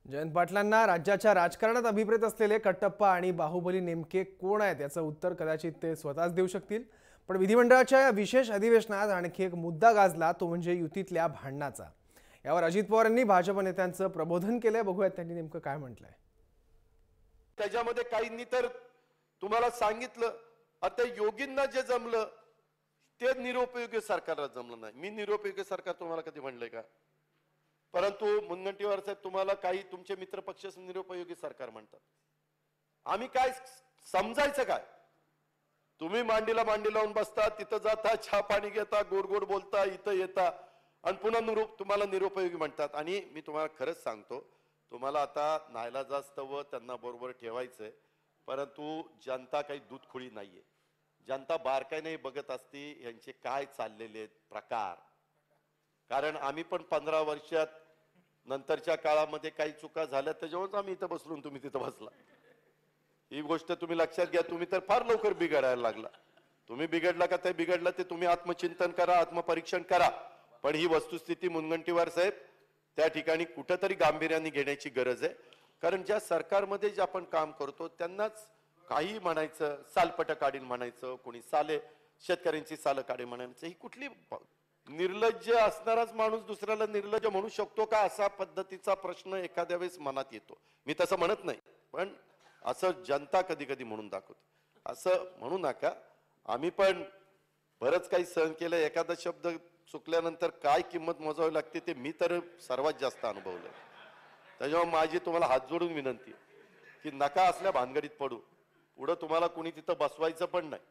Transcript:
जयंत पाटलांना राज्याच्या राजकारणात अभिप्रेत असलेले कट्टप्पा आणि बाहुबली नेमके कोण आहेत याचं उत्तर कदाचित ते स्वतःच देऊ शकतील। पण विधिमंडळाच्या या विशेष अधिवेशनात आणखी एक मुद्दा गाजला, तो म्हणजे युतीतल्या भांडणाचा। यावर अजित पवार यांनी भाजप नेत्यांचं प्रबोधन केलंय। बघूयात त्यांनी नेमकं काय म्हटलंय। त्याच्यामध्ये काहींनी तर तुम्हाला सांगितलं, आता योगींना जे जमलं ते निरुपयोगी सरकारला जमलं नाही। मी निरुपयोगी सरकार तुम्हाला कधी म्हणलंय का? परंतु मुनगंटीवार साहेब, तुम्हाला काही तुमचे मित्र पक्ष निरुपयोगी सरकार म्हणतात। आम्ही काय समजायचं काय? तुम्ही मांडीला मांडी लावून बसता, तिथं जाता, चहा पाणी घेता, गोड गोड बोलता, इथं येता आणि तुम्हाला निरुपयोगी म्हणतात। आणि मी तुम्हाला खरंच सांगतो, तुम्हाला आता नाईलाजास्तव त्यांना बरोबर ठेवायचंय, परंतु जनता काही दूधखोळी नाहीये। जनता बारकाईने बघत असती यांचे काय चाललेले प्रकार। कारण आम्ही पण 15 वर्षात नंतरच्या काळामध्ये काही चुका झाल्या, त्याच्यावरच आम्ही इथं बसलो, तुम्ही तिथं बसला। ही गोष्ट तुम्ही लक्षात घ्या। तुम्ही तर फार लवकर बिघडायला लागला। तुम्ही बिघडला का ते बिघडलं ते तुम्ही आत्मचिंतन करा, आत्मपरीक्षण करा। पण ही वस्तुस्थिती मुनगंटीवार साहेब त्या ठिकाणी कुठेतरी गांभीर्याने घेण्याची गरज आहे। कारण ज्या सरकारमध्ये जे आपण काम करतो त्यांनाच काही म्हणायचं, सालपट काढील म्हणायचं, कोणी साले शेतकऱ्यांची साल काढे म्हणायचं, ही कुठली निर्लज्ज असणाराच माणूस दुसऱ्याला निर्लज्ज म्हणू शकतो का? असा पद्धतीचा प्रश्न एखाद्या वेळेस मनात येतो। मी तसं म्हणत नाही, पण असं जनता कधी कधी म्हणून दाखवते। असं म्हणू नका। आम्ही पण बरंच काही सहन केलं। एखादा शब्द चुकल्यानंतर काय किंमत मोजावी लागते ते मी तर सर्वात जास्त अनुभवलं। त्याच्यामुळे माझी तुम्हाला हात जोडून विनंती आहे की नका असल्या भानगडीत पडू। पुढे तुम्हाला कोणी तिथं बसवायचं पण नाही।